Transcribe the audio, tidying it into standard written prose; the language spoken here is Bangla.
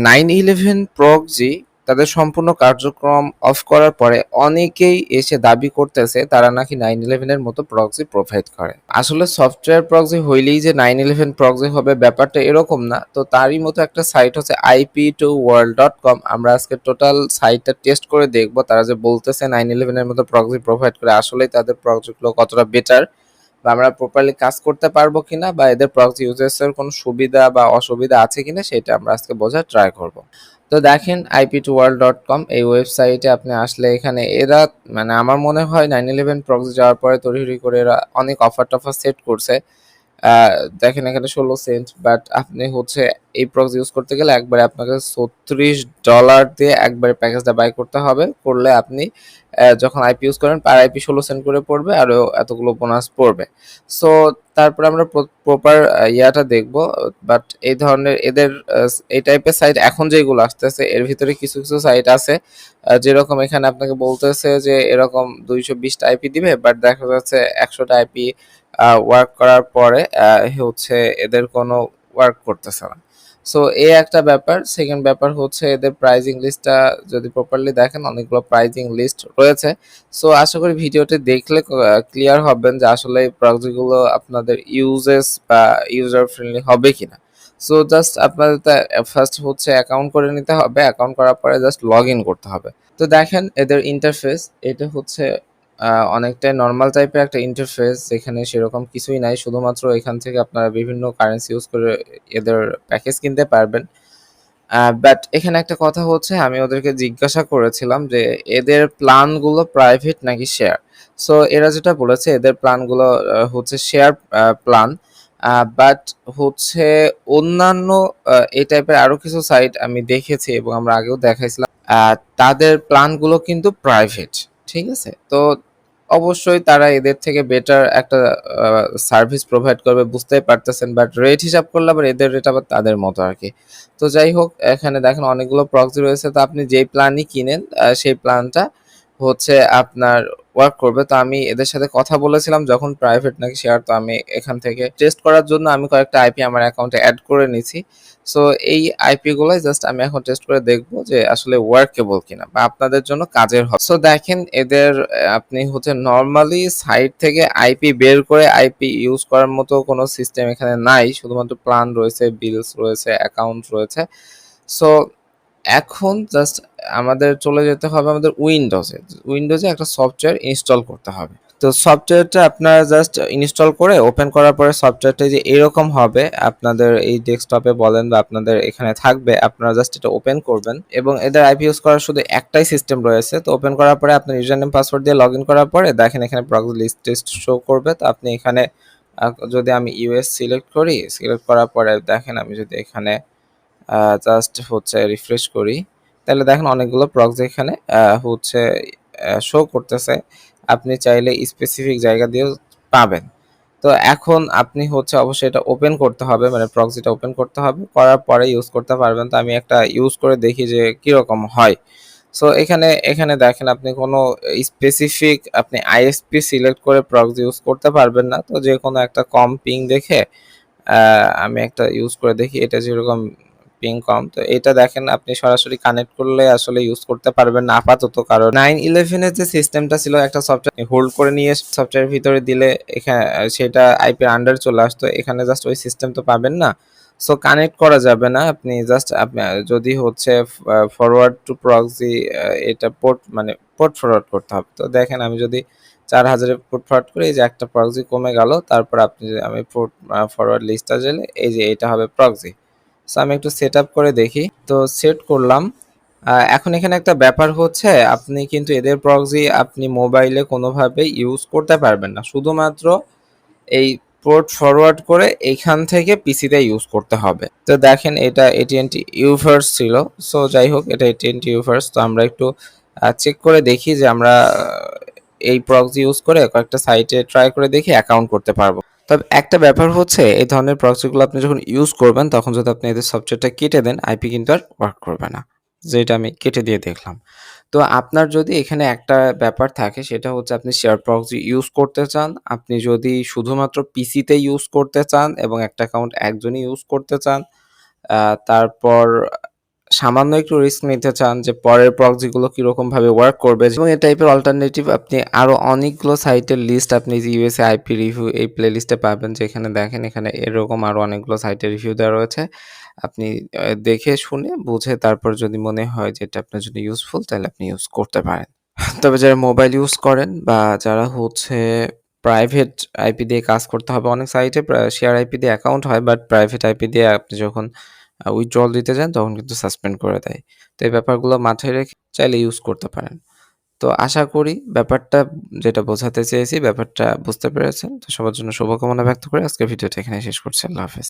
9/11 প্রক্সি তাদের সম্পূর্ণ কার্যক্রম অফ করার পরে অনেকেই এসে দাবি করতেছে তারা নাকি 9/11 এর মতো প্রক্সি প্রোভাইড করে। আসলে সফটওয়্যার প্রক্সি হইলেই যে 9/11 প্রক্সি হবে ব্যাপারটা এরকম না। তো তারই মতো একটা সাইট হচ্ছে ip2world.com। আমরা আজকে টোটাল সাইটটা টেস্ট করে দেখব তারা যে বলতেছে 9/11 এর মতো প্রক্সি প্রোভাইড করে আসলেই তাদের প্রক্সিগুলো কতটা বেটার বা আমরা প্রপারলি কাজ করতে পারবো কিনা বা এদের প্রক্সি ইউজেসের কোনো সুবিধা বা অসুবিধা আছে কিনা সেটা আমরা আজকে বোঝার ট্রাই করব। তো দেখেন ip2world.com এই ওয়েবসাইটে আপনি আসলে এখানে এরা মানে আমার মনে হয় 9/11 প্রক্সি যাওয়ার পরে তড়িঘড়ি করে এরা অনেক অফার টফার সেট করছে। দেখেন এখানে 16 সেন্ট, বাট আপনি হচ্ছে এই প্রক্সি ইউজ করতে গেলে একবারে আপনাকে $36 দিয়ে একবারে প্যাকেজটা বাই করতে হবে। করলে আপনি যখন আইপি ইউজ করেন পার আইপি 16 সেন্ট করে পড়বে আর এতগুলো বোনাস পড়বে। সো তারপরে আমরা প্রপার ইয়াটা দেখব। বাট এই ধরনের এদের এই টাইপের সাইট এখন যেগুলো আসতেছে এর ভিতরে কিছু কিছু সাইট আছে যেরকম এখানে আপনাকে বলতেছে যে এরকম 220টা আইপি দিবে, বাট দেখা যাচ্ছে 100টা আইপি ওয়ার্ক করার পরে হচ্ছে এদের কোনো ওয়ার্ক করতেছে না। সো এই একটা ব্যাপার। সেকেন্ড ব্যাপার হচ্ছে এদের প্রাইজিং লিস্টটা যদি প্রপারলি দেখেন অনেকগুলো প্রাইজিং লিস্ট রয়েছে। সো আশা করি ভিডিওটি দেখলে ক্লিয়ার হবেন যে আসলে এই প্রক্সিগুলো আপনাদের ইউজেস বা ইউজার ফ্রেন্ডলি হবে কিনা। সো জাস্ট আপনাদের ফার্স্ট হচ্ছে অ্যাকাউন্ট করে নিতে হবে। অ্যাকাউন্ট করার পরে জাস্ট লগ ইন করতে হবে। তো দেখেন এদের ইন্টারফেস এটা হচ্ছে অনেকটাই নরমাল টাইপের একটা ইন্টারফেস, যেখানে সেরকম কিছুই নাই। শুধুমাত্র এখান থেকে আপনারা বিভিন্ন কারেন্সি ইউজ করে এদের প্যাকেজ কিনতে পারবেন। বাট এখানে একটা কথা হচ্ছে আমি ওদেরকে জিজ্ঞাসা করেছিলাম যে এদের প্ল্যানগুলো প্রাইভেট নাকি শেয়ার। সো এরা যেটা বলেছে এদের প্ল্যানগুলো হচ্ছে শেয়ার প্ল্যান। বাট হচ্ছে অন্যান্য এই টাইপের আরো কিছু সাইট আমি দেখেছি এবং আমরা আগেও দেখাইছিলাম তাদের প্ল্যানগুলো কিন্তু প্রাইভেট। ঠিক আছে, তো অবশ্যই তারা এদের থেকে বেটার একটা সার্ভিস প্রোভাইড করবে বুঝতেই পারতেছেন, বাট রেট হিসাব করলে আবার এদের রেট আবার তাদের মতো আর কি। তো যাই হোক এখানে দেখেন অনেকগুলো প্রক্সি রয়েছে, তো আপনি যেই প্ল্যানই কিনেন সেই প্ল্যানটা হচ্ছে আপনার ওয়ার্ক করবে। তো আমি এদের সাথে কথা বলেছিলাম যখন প্রাইভেট নাকি শেয়ার, তো আমি এখান থেকে টেস্ট করার জন্য আমি কয়েকটা আইপি আমার অ্যাকাউন্টে অ্যাড করে নিছি। সো এই আইপি গুলোই জাস্ট আমি এখন টেস্ট করে দেখবো যে আসলে ওয়ার্কেবল কিনা বা আপনাদের জন্য কাজের হবে। সো দেখেন এদের আপনি হচ্ছে নর্মালি সাইট থেকে আইপি বের করে আইপি ইউজ করার মতো কোনো সিস্টেম এখানে নাই, শুধুমাত্র প্ল্যান রয়েছে, বিলস রয়েছে, অ্যাকাউন্ট রয়েছে। সো এখন জাস্ট আমাদের চলে যেতে হবে আমাদের উইন্ডোজে একটা সফটওয়্যার ইনস্টল করতে হবে। তো সফটওয়্যারটা আপনারা জাস্ট ইনস্টল করে ওপেন করার পরে সফটওয়্যারটা যে এরকম হবে আপনাদের এই ডেস্কটপে বলেন বা আপনাদের এখানে থাকবে, আপনারা জাস্ট এটা ওপেন করবেন এবং এদের আইপি ইউজ করার শুধু একটাই সিস্টেম রয়েছে। তো ওপেন করার পরে আপনার ইউজার নেম পাসওয়ার্ড দিয়ে লগ ইন করার পরে দেখেন এখানে প্রক্সি লিস্ট শো করবে। তো আপনি এখানে যদি আমি ইউএস সিলেক্ট করি, সিলেক্ট করার পরে দেখেন আমি যদি এখানে জাস্ট হচ্ছে রিফ্রেশ করি তাহলে দেখেন অনেকগুলো প্রক্সি এখানে হচ্ছে শো করতেছে। আপনি চাইলে স্পেসিফিক জায়গা দিয়েও পাবেন। তো এখন আপনি হচ্ছে অবশ্যই এটা ওপেন করতে হবে, মানে প্রক্সিটা ওপেন করতে হবে, করার পরে ইউজ করতে পারবেন। তো আমি একটা ইউজ করে দেখি যে কিরকম হয়। সো এখানে এখানে দেখেন আপনি কোনো স্পেসিফিক আপনি আইএসপি সিলেক্ট করে প্রক্সি ইউজ করতে পারবেন না। তো যে কোনো একটা কম পিং দেখে আমি একটা ইউজ করে দেখি, এটা যেরকম পিং কম, তো এটা দেখেন আপনি সরাসরি কানেক্ট করলে আসলে ইউজ করতে পারবেন না আপাতত, কারণ 9/11 এর যে সিস্টেমটা ছিল একটা সফটওয়্যার হোল্ড করে নিয়ে সফটওয়্যার ভিতরে দিলে এখানে সেটা আইপির আন্ডার চলে আসতো, এখানে জাস্ট ওই সিস্টেম তো পাবেন না। সো কানেক্ট করা যাবে না, আপনি জাস্ট আপনি যদি হচ্ছে ফরওয়ার্ড টু প্রক্সি এটা পোর্ট মানে পোর্ট ফরওয়ার্ড করতে হবে। তো দেখেন আমি যদি 4000-এ পোর্ট ফরওয়ার্ড করি, এই যে একটা প্রক্সি কমে গেল, তারপর আপনি আমি পোর্ট ফরওয়ার্ড লিস্টটা গেলে এই যে এটা হবে প্রক্সি। সো আমি একটু সেট আপ করে দেখি, তো সেট করলাম। এখন এখানে একটা ব্যাপার হচ্ছে আপনি কিন্তু এদের প্রক্সি আপনি মোবাইলে কোনোভাবে ইউজ করতে পারবেন না, শুধুমাত্র এই পোর্ট ফরওয়ার্ড করে এইখান থেকে পিসিতে ইউজ করতে হবে। তো দেখেন এটা AT&T ইউভার্স ছিল। সো যাই হোক এটা AT&T ইউভার্স। তো আমরা একটু চেক করে দেখি যে আমরা এই প্রক্সি ইউজ করে কয়েকটা সাইটে ট্রাই করে দেখি অ্যাকাউন্ট করতে পারবো। তবে একটা ব্যাপার হচ্ছে এই ধরনের প্রক্সিগুলো আপনি যখন ইউজ করবেন তখন যদি আপনি এদের সফটওয়্যারটা কেটে দেন আইপি কিন্তু আর ওয়ার্ক করবে না, যেটা আমি কেটে দিয়ে দেখলাম। তো আপনার যদি এখানে একটা ব্যাপার থাকে সেটা হচ্ছে আপনি শেয়ার প্রক্সি ইউজ করতে চান, আপনি যদি শুধুমাত্র পিসিতে ইউজ করতে চান এবং একটা অ্যাকাউন্ট একজনই ইউজ করতে চান, তারপর সামান্য একটু রিস্ক নিতে চান যে পরের প্রক্সিগুলো কিরকমভাবে ওয়ার্ক করবে এবং এই টাইপের অল্টারনেটিভ আপনি আরও অনেকগুলো সাইটের লিস্ট আপনি ইউএসএ আইপি রিভিউ এই প্লেলিস্টে পাবেন, যেখানে দেখেন এখানে এরকম আরও অনেকগুলো সাইটের রিভিউ দেওয়া রয়েছে। আপনি দেখে শুনে বুঝে তারপর যদি মনে হয় যে এটা আপনার জন্য ইউজফুল তাহলে আপনি ইউজ করতে পারেন। তবে যারা মোবাইল ইউজ করেন বা যারা হচ্ছে প্রাইভেট আইপি দিয়ে কাজ করতে হবে, অনেক সাইটে শেয়ার আইপি দিয়ে অ্যাকাউন্ট হয়, বাট প্রাইভেট আইপি দিয়ে আপনি যখন উইথড্রল দিতে যান তখন কিন্তু সাসপেন্ড করে দেয়। তো এই ব্যাপারগুলো মাথায় রেখে চাইলে ইউজ করতে পারেন। তো আশা করি ব্যাপারটা যেটা বোঝাতে চেয়েছি ব্যাপারটা বুঝতে পেরেছেন। তো সবার জন্য শুভকামনা ব্যক্ত করে আজকের ভিডিওটা এখানে শেষ করছি। আল্লাহ হাফেজ।